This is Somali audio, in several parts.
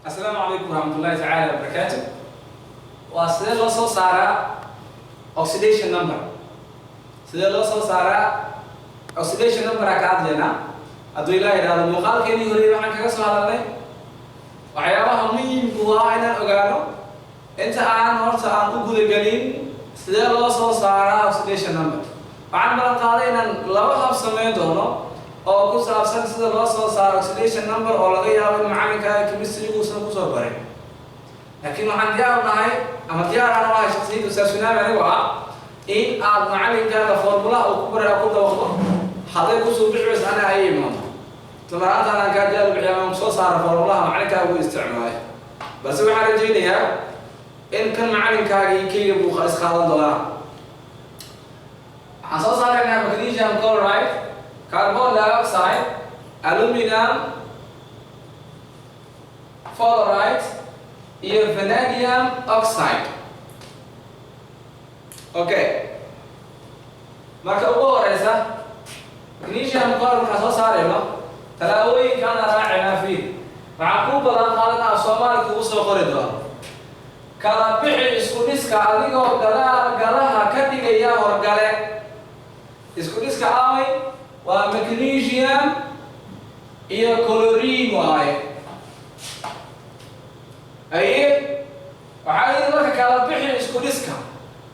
السلام عليكم ورحمة الله تعالى وبركاته. وسيدي لو soo saara oxidation number. Sidee loo soo saara oxidation number ka hadlayna. Hadduu ilaahay yiraahdo muuqaalkeennii hore waxaan kaga soo hadalnay waxyaabaha muhiimka ah inaan ogaano inta aan u guda galin sidee loo soo saara oxidation number. Waxaan balan qaaday inaan laba hab sameyn doono oo ku saabsan sida loo soo saaro oxidation number oo laga yaabo in macalinka chemistry uusan ku soo barin. laakiin waxaan diyaar nahay ama diyaar aan nahay shakhsiyadu saasunaam anigu ah in aad macalinka formula oo ku baraa ku dawaqo haday ku soo bixis ana ay imaado tamaraanta aan ka diyaar bixiyaan soo saaro formulaha macalinka uu isticmaalay balse waxaan rajaynayaa in kan macalinkaaga kaliya buu khas qaadan doona aan soo saarnaa magnesium chloride carbon dioxide aluminum fluoride iyo vanadium oxide. Okay. Marka ugu horeysa magnesium chloride ka soo saarayno talaabooyinkan raacina fiir waxa ku badan qaadanaa Soomaaliga ugu soo qori doono kala bixi isku dhiska adigoo galaha ka dhigaya horgale isku dhiska aaway waa magnesium iyo chlorine waaye أيه وعايز مركب على بحر إسكوديسكا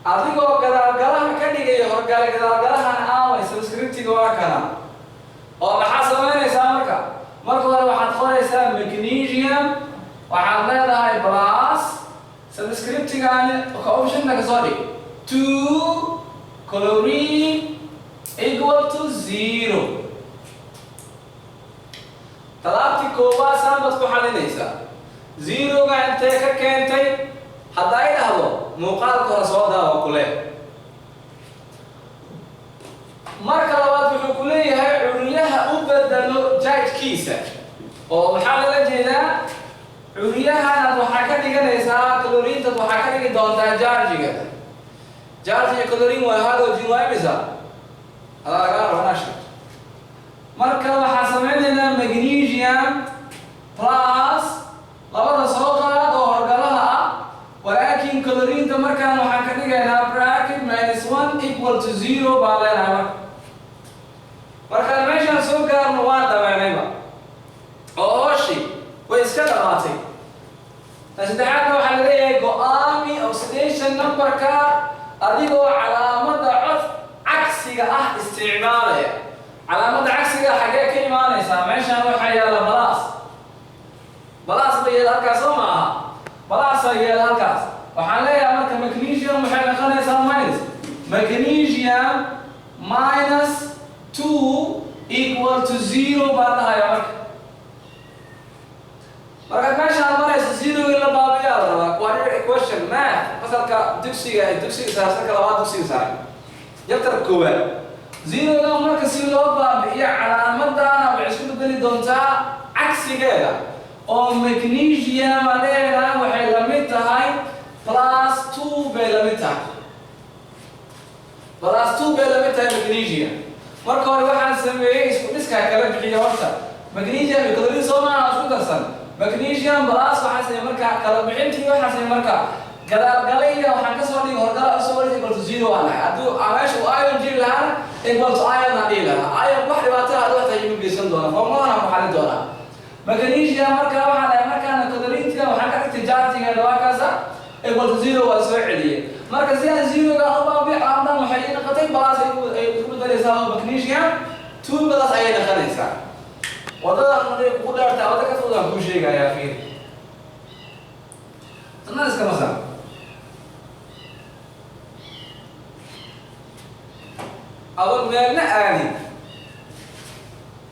أذيكو كذا كلام كذي جيه هرجع كذا كلام أنا سبسكريبتي جوا كلام أو بحسب ما يسامرك مركب على واحد خالص يسام مغنيسيوم وعندنا هاي بلاس سبسكريبتي كان كأوبشن نكسوري 2 chlorine equal to 0 طلعتي كوبا سامبت كحلينيسا زيرو قاعد كنتي حتى أين هذا مقال كرسودا وكله مركب لوات بحكوليه عريها أبدلوا جايت كيسة أو محاولة جدا عريها نضحكة كده إسحاق كلورين تضحكة كده دونتا جارجي كده جارجي كلورين وهذا جنواي بيزا هذا قال وناشر مركب حسمنا مغنيسيوم بلس labada soo qaad oo horgalaha ah walaakiin chlorine markaan waxaan ka dhigaynaa bracket -1 equal to 0 baa leenahay marka meeshaan soo gaarno waa dhawaanayba oo shi way iska dhamaatay saddexaad waxa la leeyahay go'aami oxidation number-ka adigoo calaamada cod cagsiga ah isticmaalaya calaamada cagsiga xagee ka imaanaysa meeshaan waxa yaala بلاس بيد هالكاس وما بلاس بيد هالكاس وحنلاقي مرك مغنيسيوم وحنا خلينا ماينس مغنيسيوم -2 equal to 0 بعد هاي مرك ماشي على مرة 0 إلا بابي على quadratic equation math مثلا كدكسي سارسك لواد دكسي سار يبتر كوبر 0 لو مرك 0 بابي على مدة أنا بعشرين بدلي دونتا عكسي كذا أو مغنيسيوم علينا وحي لميتها +2 بلميتها +2 بلميتها مغنيسيوم marka hore waxaan sameeyay isku dhiska kala bixiyo horta magnesium iyo chlorine Soomaaliya isku darsan magnesium plus waxaan sameeyay marka kala bixintii waxaan sameeyay marka galaya waxaan ka soo dhigay horgala soo wareegay equal to 0 aan lahayd haduu ameesha uu iron jiri lahaa equal to iron aan dhihi lahaa iron wax dhibaato ah wax tahay inuu geysan doono formulana ku xalin doona magnesium marka waxaan dhahay markaan chlorine waxaan ka dhigtay charge-ga waa kaasa equal to 0 waa soo celiyay marka si aan 0 ga u baabiyo aandan waxay noqotay balaas ay ku daraysaa magnesium 2 balaas ay noqonaysaa wadada markay ku dhaartaa wada ka fudud ku sheegaya fiir tanna iska masal adoon meelna aani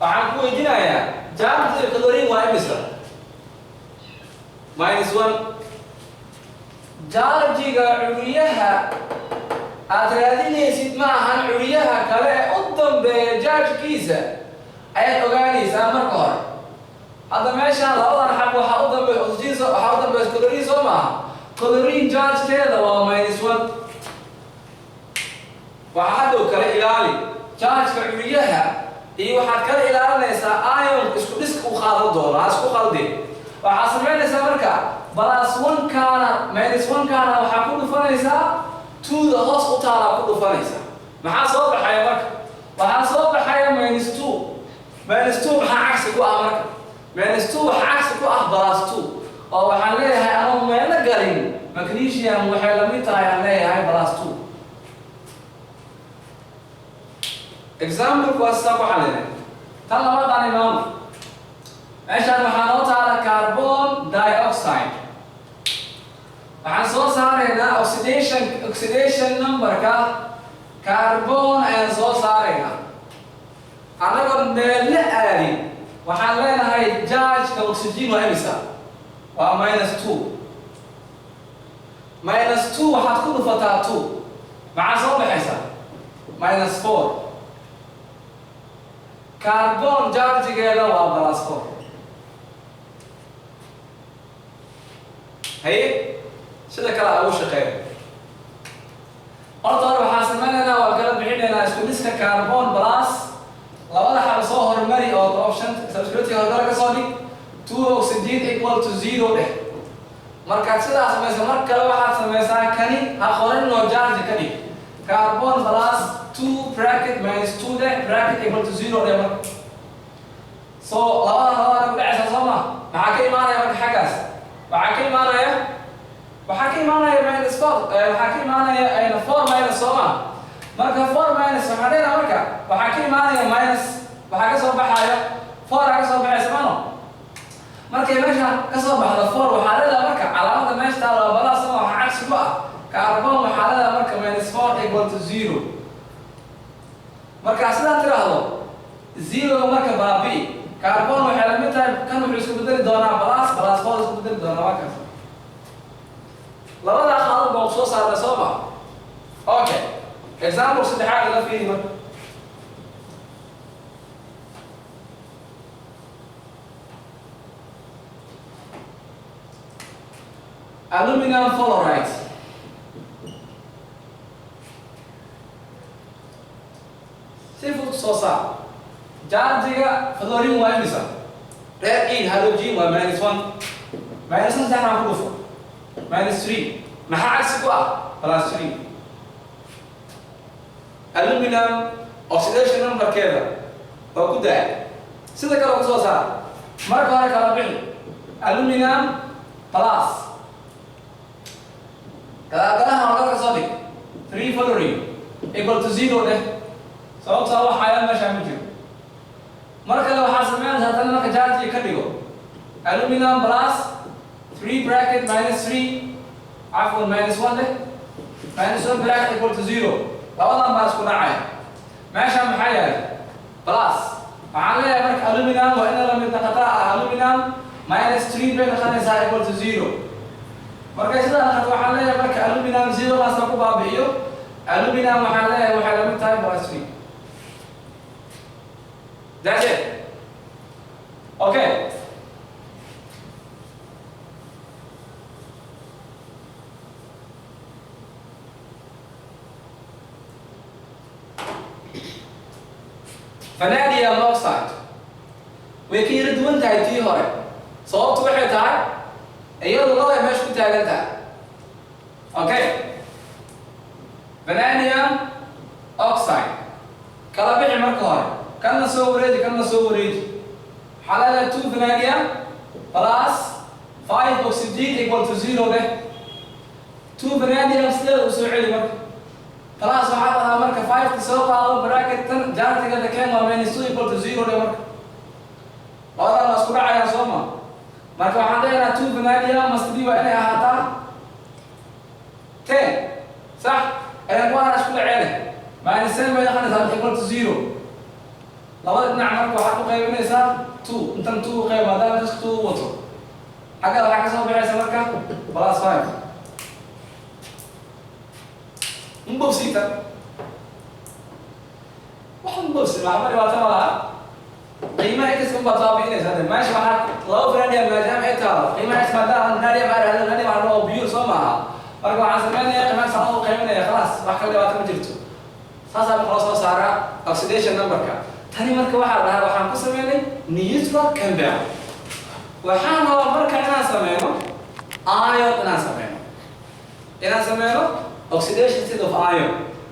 waxaan ku weydiinayaa charge chlorine waa imisa -1 charge-ga curiyaha aad raadinaysid ma ahan curiyaha kale u dambeeya charge-kiisa ayaad ogaanaysaa marka hore hadda meeshaan labadan xaq waxa u dambeeya oxygen waxa u dambeeya chlorine soo maaha chlorine charge-keeda waa -1 waxa hadhow kale ilaali charge-ka curiyaha iyo waxaad kala ilaalinaysaa ion isku dhiska u qaadan doona isku qaldin وحاسبين سمركا بلاس 1 كان ماينس 1 كان وحكون فنيسا 2 ذا هوس وطالع كله فنيسا maxaa soo baxaya marka waxaa soo baxaya minus 2 maxaa cagsi ku ah marka minus 2 waxaa cagsi ku ah plus 2 oo waxaan leeyahay anoo meelo galin magnesium waxay la mid tahay aan leeyahay plus 2 example kuwaasa ku xalina tan labadan imaam meeshaan waxaa noo taala carbon dioxide waxaan soo saaraynaa oxidation numberka carbon and soo saarayna anaga meel la aadin waxaan leenahay charge-ka oxygen waa imisa waa -2 waxaad ku dhufataa 2 maxaa soo baxaysa -4 carbon charge-geeda waa +4 hay sida kale ugu shaqeeyo horta waxaan sameeynaa waa kala bixinaynaa isku dhiska carbon plus labada xal soo hormari oo option subscription hore ka soo dhig 2 oxygen equal to 0 dheh marka sidaas sameeysa mar kale waxaad sameysaa kani ha qorin no charge ka dhig carbon plus 2 bracket minus 2 dheh bracket equal to 0 dheh marka so labada ku dhacaysa soo ma maxaa ka imaanaya marka xaggaas waxaa ka imaanaya minus 4 waxaa ka imaanaya 4 minus soma marka 4 minus waxaa dheera marka waxaa ka imaanaya minus waxaa ka soo baxaya 4 ka soo baxaysa mano markay meesha ka soo baxdo 4 waxaa dheera marka calaamada meesha taalo balaas oo waxa cagsi ku ah carbon waxaa dheera marka -4 equal to 0 marka sidaa tiraahdo 0 marka baabi carbon waxay la mid tahay kan wuxuu isku bedeli doonaa plus 4 isku bedeli doonaa markaas labada xaalad baa soo saarnaa soo ma okay example saddexaad la fiiri marka aluminum fluoride si fudud soo saar charge-ga fluorine waa imisa reer halogen waa -1 saddexna ku dhufo -3 maxaa cagsi ku ah +3 aluminum oxidation numberkeeda waa ku daa sida kale ku soo saar marka hore kala bixi aluminum plus galaha hore ka soo dhig 3 fluorine equal to 0 dheh sababta waxaa meesha ma jiro mar kale waxaa sameynaysaa tan marka charge ka dhigo aluminum plus 3 bracket -3 عفوا -1 ده -1 bracket equal to 0 labadan baa isku dhacaya meesha maxaa yahay plus waxaan leeyahay marka aluminum waa in la mid noqotaa aluminum -3 bay noqonaysaa equal to 0 marka sidaa noqoto waxaan leeyahay marka aluminum 0 kaas ku baabi'iyo aluminum waxaan leeyahay waxay la mid tahay +3 that's it okay vanadium oxide way ka yara duwan tahay tii hore sababtu waxay tahay iyadu laba meesha ku taagan tahay okay vanadium oxide kala bixi marka hore kana soo wareeji xalala 2 vanadium plus 5 oxygen equal to 0 dheh 2 vanadium sideeda u soo celi marka خلاص waxaa marka 5 soo qaado bracket tan charge-ga keen waa -2 equal to 0 dheh marka labada isku dhacaya soo ma marka waxaan leeyahay 2 vanadium must be waa inay ahaataa 10 صح ayaan ku arag isku dhacayna -7 bay noqonaysaa equal to 0 labada dhinac marka waxaad ku qaybinaysaa 2 intan 2 qayb haddana just 2 wato xagga waxaa ka soo baxaysa marka +5 مبسيطة واحد مبسط مع عمري واتمرها قيمة اسم بطابين هذا ماشي معك لو فرني ما جامع ترى قيمة اسم ده نادي مع هذا نادي مع لو بيور سمعها برجع على زمان يا قيمة صاروا قيمة يا خلاص راح كل وقت مجرته صار خلاص صار oxidation number كا ثاني مركب واحد راح نقسم يعني نيوترال كمبيوتر waxaan rabaa marka inaan sameeyno ion inaan sameeyno oxidation state of ion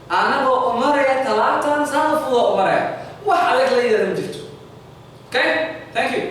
anagoo umaraya talaatan saan fudud umaraya wax adag la yidhaahdo ma jirto okay thank you